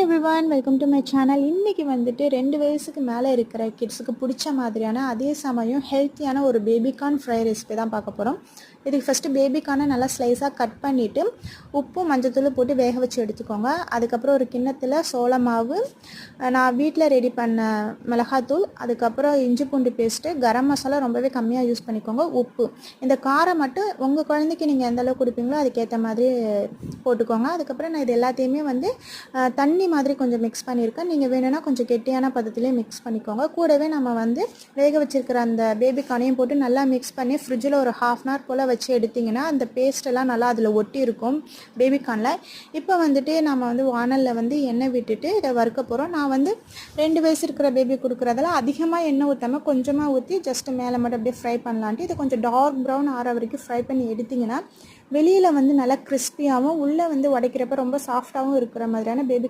Everyone, welcome to my channel. இன்றைக்கி வந்துட்டு 2 வயசுக்கு மேலே இருக்கிற கிட்ஸுக்கு பிடிச்ச மாதிரியான அதே சமயம் ஹெல்த்தியான ஒரு பேபிகார்ன் ஃப்ரை ரெசிபி தான் பார்க்க போகிறோம். இதுக்கு ஃபஸ்ட்டு பேபிகார்னை நல்லா ஸ்லைஸாக கட் பண்ணிவிட்டு உப்பும் மஞ்சத்தூள் போட்டு வேக வச்சு எடுத்துக்கோங்க. அதுக்கப்புறம் ஒரு கிண்ணத்தில் சோள மாவு, நான் வீட்டில் ரெடி பண்ண மிளகாத்தூள், அதுக்கப்புறம் இஞ்சி பூண்டு பேஸ்ட்டு, கரம் மசாலா ரொம்பவே கம்மியாக யூஸ் பண்ணிக்கோங்க, உப்பு. இந்த காரம் மட்டும் உங்கள் குழந்தைக்கு நீங்கள் எந்தளவுக்கு கொடுப்பீங்களோ அதுக்கேற்ற மாதிரி போட்டுக்கோங்க. அதுக்கப்புறம் நான் இது எல்லாத்தையுமே வந்து தண்ணி மாதிரி கொஞ்சம் மிக்ஸ் பண்ணியிருக்கேன். நீங்கள் வேணும்னா கொஞ்சம் கெட்டியான பதத்துலேயே மிக்ஸ் பண்ணிக்கோங்க. கூடவே நம்ம வந்து வேக வச்சுருக்கிற அந்த பேபிகார்னையும் போட்டு நல்லா மிக்ஸ் பண்ணி ஃப்ரிட்ஜில் ஒரு 1/2 hour போல் வச்சு எடுத்திங்கன்னா அந்த பேஸ்ட்டெல்லாம் நல்லா அதில் ஒட்டி இருக்கும் பேபிகார்னில். இப்போ வந்துட்டு நம்ம வந்து வானலில் வந்து எண்ணெய் விட்டுட்டு இதை வறுக்க போகிறோம். நான் வந்து 2 வயசு இருக்கிற பேபி கொடுக்குறதெல்லாம் அதிகமாக எண்ணெய் ஊற்றாமல் கொஞ்சமாக ஊற்றி ஜஸ்ட்டு மேலே மட்டும் அப்படியே ஃப்ரை பண்ணலான்ட்டு இதை கொஞ்சம் டார்க் ப்ரௌன் ஆற வரைக்கும் ஃப்ரை பண்ணி எடுத்திங்கன்னா வெளியில் வந்து நல்லா கிறிஸ்பியாகவும் உள்ளே வந்து உடைக்கிறப்ப ரொம்ப சாஃப்டாகவும் இருக்கிற மாதிரியான பேபி